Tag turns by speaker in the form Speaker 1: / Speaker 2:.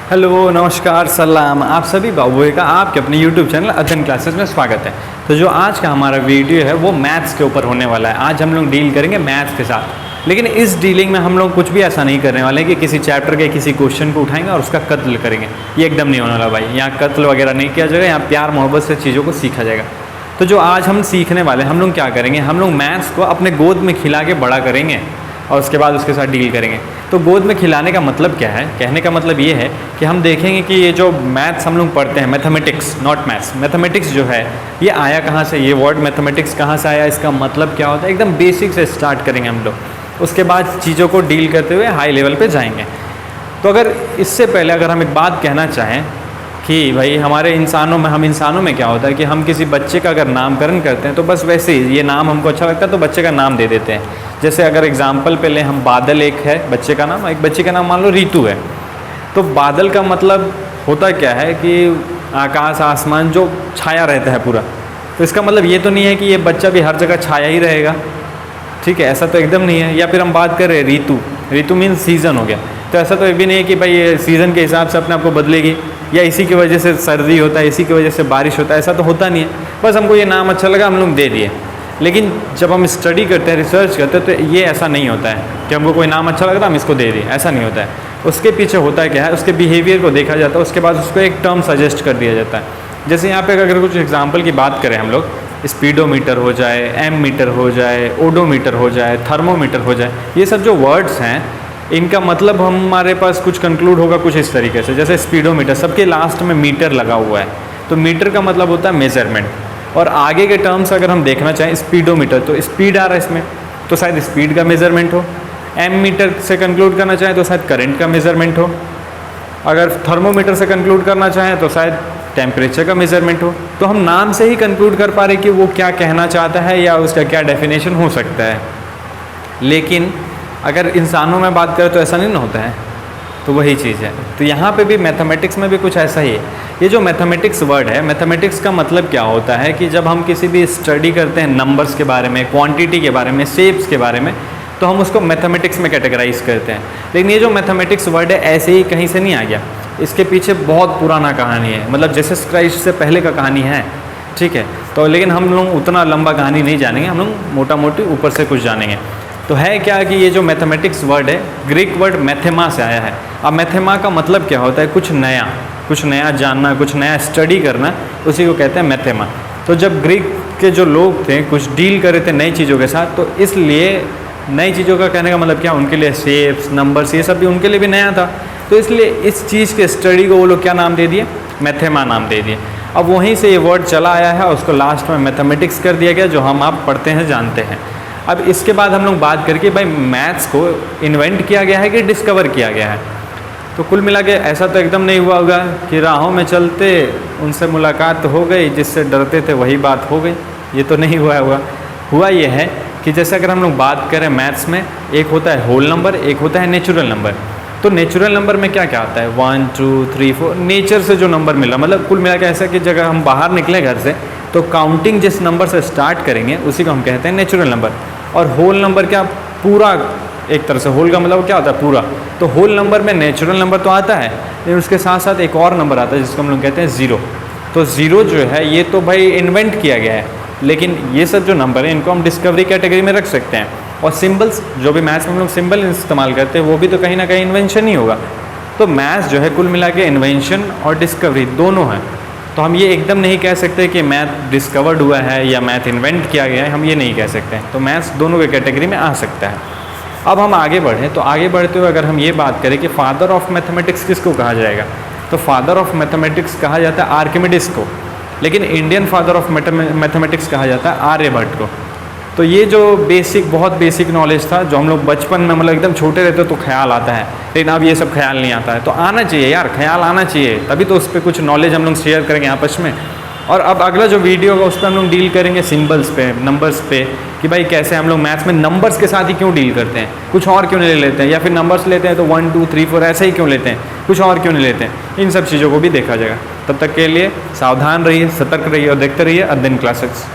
Speaker 1: Hello, नमस्कार, सलाम। आप सभी बाबुओं का आपके अपने YouTube चैनल अध्ययन क्लासेस में स्वागत है। तो जो आज का हमारा वीडियो है वो मैथ्स के ऊपर होने वाला है। आज हम लोग डील करेंगे मैथ्स के साथ, लेकिन इस डीलिंग में हम लोग कुछ भी ऐसा नहीं करने वाले कि किसी चैप्टर के किसी क्वेश्चन को उठाएंगे और उसका कत्ल करेंगे। ये एकदम नहीं होने वाला भाई। यहाँ कत्ल वगैरह नहीं किया जाएगा, यहाँ प्यार मोहब्बत से चीज़ों को सीखा जाएगा। तो जो आज हम सीखने वाले हम लोग क्या करेंगे, हम लोग मैथ्स को अपने गोद में खिला के बड़ा करेंगे और उसके बाद उसके साथ डील करेंगे। तो गोद में खिलाने का मतलब क्या है? कहने का मतलब ये है कि हम देखेंगे कि ये जो मैथ्स हम लोग पढ़ते हैं, मैथमेटिक्स नॉट मैथ्स, मैथमेटिक्स जो है ये आया कहाँ से, ये वर्ड मैथमेटिक्स कहाँ से आया, इसका मतलब क्या होता है, एकदम बेसिक से स्टार्ट करेंगे हम लोग। उसके बाद चीज़ों को डील करते हुए हाई लेवल पे जाएंगे। तो अगर इससे पहले अगर हम एक बात कहना चाहें कि भाई हमारे इंसानों में, हम इंसानों में क्या होता है कि हम किसी बच्चे का अगर नामकरण करते हैं तो बस वैसे ही ये नाम हमको अच्छा लगता है तो बच्चे का नाम दे देते हैं। जैसे अगर एग्जाम्पल पे लें हम, बादल एक है बच्चे का नाम, एक बच्चे का नाम मान लो रीतू है। तो बादल का मतलब होता क्या है कि आकाश आसमान जो छाया रहता है पूरा। तो इसका मतलब ये तो नहीं है कि ये बच्चा भी हर जगह छाया ही रहेगा, ठीक है, ऐसा तो एकदम नहीं है। या फिर हम बात कर रहे हैं ऋतु, ऋतु मीन्स सीज़न हो गया, तो ऐसा तो ये भी नहीं है कि भाई ये सीज़न के हिसाब से अपने आप को बदलेगी या इसी की वजह से सर्दी होता है, इसी की वजह से बारिश होता है, ऐसा तो होता नहीं है। बस हमको ये नाम अच्छा लगा हम लोग दे दिए। लेकिन जब हम स्टडी करते हैं, रिसर्च करते हैं, तो ये ऐसा नहीं होता है कि हमको कोई नाम अच्छा लगता है हम इसको दे दिए, ऐसा नहीं होता है। उसके पीछे होता है क्या है, उसके बिहेवियर को देखा जाता है, उसके बाद उसको एक टर्म सजेस्ट कर दिया जाता है। जैसे यहाँ पे अगर कुछ एग्जाम्पल की बात करें हम लोग, स्पीडोमीटर हो जाए, एम मीटर हो जाए, ओडोमीटर हो जाए, थर्मोमीटर हो जाए, ये सब जो वर्ड्स हैं इनका मतलब हमारे पास कुछ कंक्लूड होगा कुछ इस तरीके से। जैसे स्पीडोमीटर, सबके लास्ट में मीटर लगा हुआ है, तो मीटर का मतलब होता है मेजरमेंट। और आगे के टर्म्स अगर हम देखना चाहें, स्पीडोमीटर तो स्पीड आ रहा है इसमें, तो शायद स्पीड का मेजरमेंट हो। एम मीटर से कंक्लूड करना चाहें तो शायद करंट का मेजरमेंट हो। अगर थर्मोमीटर से कंक्लूड करना चाहें तो शायद टेम्परेचर का मेजरमेंट हो। तो हम नाम से ही कंक्लूड कर पा रहे कि वो क्या कहना चाहता है या उसका क्या डेफिनेशन हो सकता है। लेकिन अगर इंसानों में बात करें तो ऐसा नहीं ना होता है। तो वही चीज़ है। तो यहाँ पे भी मैथमेटिक्स में भी कुछ ऐसा ही है। ये जो मैथमेटिक्स वर्ड है, मैथमेटिक्स का मतलब क्या होता है कि जब हम किसी भी स्टडी करते हैं नंबर्स के बारे में, क्वांटिटी के बारे में, शेप्स के बारे में, तो हम उसको मैथमेटिक्स में कैटेगराइज करते हैं। लेकिन ये जो मैथमेटिक्स वर्ड है ऐसे ही कहीं से नहीं आ गया, इसके पीछे बहुत पुराना कहानी है। मतलब जीसस क्राइस्ट से पहले का कहानी है, ठीक है। तो लेकिन हम लोग उतना लंबा कहानी नहीं जानेंगे, हम लोग मोटा मोटी ऊपर से कुछ जानेंगे। तो है क्या कि ये जो मैथमेटिक्स वर्ड है, ग्रीक वर्ड मैथेमा से आया है। अब मैथेमा का मतलब क्या होता है? कुछ नया जानना, कुछ नया स्टडी करना, उसी को कहते हैं मैथेमा। तो जब ग्रीक के जो लोग थे कुछ डील कर रहे थे नई चीज़ों के साथ, तो इसलिए नई चीज़ों का कहने का मतलब क्या, उनके लिए शेप्स, नंबर्स, ये सब भी उनके लिए भी नया था। तो इसलिए इस चीज़ के स्टडी को वो लोग क्या नाम दे दिए? मैथेमा नाम दे दिए। अब वहीं से ये वर्ड चला आया है और उसको लास्ट में मैथमेटिक्स कर दिया गया, जो हम आप पढ़ते हैं, जानते हैं। अब इसके बाद हम लोग बात करके भाई मैथ्स को इन्वेंट किया गया है कि डिस्कवर किया गया है। तो कुल मिला के ऐसा तो एकदम नहीं हुआ होगा कि राहों में चलते उनसे मुलाकात हो गई, जिससे डरते थे वही बात हो गई। ये तो नहीं हुआ होगा। हुआ ये है कि जैसे अगर हम लोग बात करें मैथ्स में, एक होता है होल नंबर, एक होता है नेचुरल नंबर। तो नेचुरल नंबर में क्या क्या आता है? 1 2 3 4, नेचर से जो नंबर मिला। मतलब कुल मिला के ऐसा कि जगह हम बाहर निकले घर से तो काउंटिंग जिस नंबर से स्टार्ट करेंगे उसी को हम कहते हैं नेचुरल नंबर। और होल नंबर क्या? पूरा, एक तरह से होल का मतलब क्या होता है? पूरा। तो होल नंबर में नेचुरल नंबर तो आता है, लेकिन उसके साथ साथ एक और नंबर आता है जिसको हम लोग कहते हैं ज़ीरो। तो ज़ीरो जो है ये तो भाई इन्वेंट किया गया है, लेकिन ये सब जो नंबर है इनको हम डिस्कवरी कैटेगरी में रख सकते हैं। और सिंबल्स, जो भी मैथ्स में हम लोग सिंबल इस्तेमाल करते हैं वो भी तो कहीं ना कहीं इन्वेंशन ही होगा। तो मैथ्स जो है कुल मिला के इन्वेंशन और डिस्कवरी दोनों है। तो हम ये एकदम नहीं कह सकते कि मैथ डिस्कवर्ड हुआ है या मैथ इन्वेंट किया गया है, हम ये नहीं कह सकते। तो मैथ्स दोनों के कैटेगरी में आ सकता है। अब हम आगे बढ़ें, तो आगे बढ़ते हुए अगर हम ये बात करें कि फादर ऑफ मैथमेटिक्स किसको कहा जाएगा, तो फादर ऑफ मैथमेटिक्स कहा जाता है आर्किमिडीज को, लेकिन इंडियन फादर ऑफ मैथमेटिक्स कहा जाता है आर्यभट्ट को। तो ये जो बेसिक, बहुत बेसिक नॉलेज था जो हम लोग बचपन में, मतलब एकदम छोटे रहते तो ख्याल आता है, लेकिन अब ये सब ख्याल नहीं आता है। तो आना चाहिए यार, ख्याल आना चाहिए, तभी तो उस पर कुछ नॉलेज हम लोग शेयर करेंगे आपस में। और अब अगला जो वीडियो होगा उस पर हम लोग डील करेंगे सिंबल्स पे, नंबर्स पे, कि भाई कैसे हम लोग मैथ्स में नंबर्स के साथ ही क्यों डील करते हैं, कुछ और क्यों नहीं ले लेते हैं, या फिर नंबर्स लेते हैं तो 1 2 3 4 ऐसे ही क्यों लेते हैं, कुछ और क्यों नहीं लेते हैं। इन सब चीज़ों को भी देखा जाएगा। तब तक के लिए सावधान रहिए, सतर्क रहिए और देखते रहिए अध्ययन क्लासेस।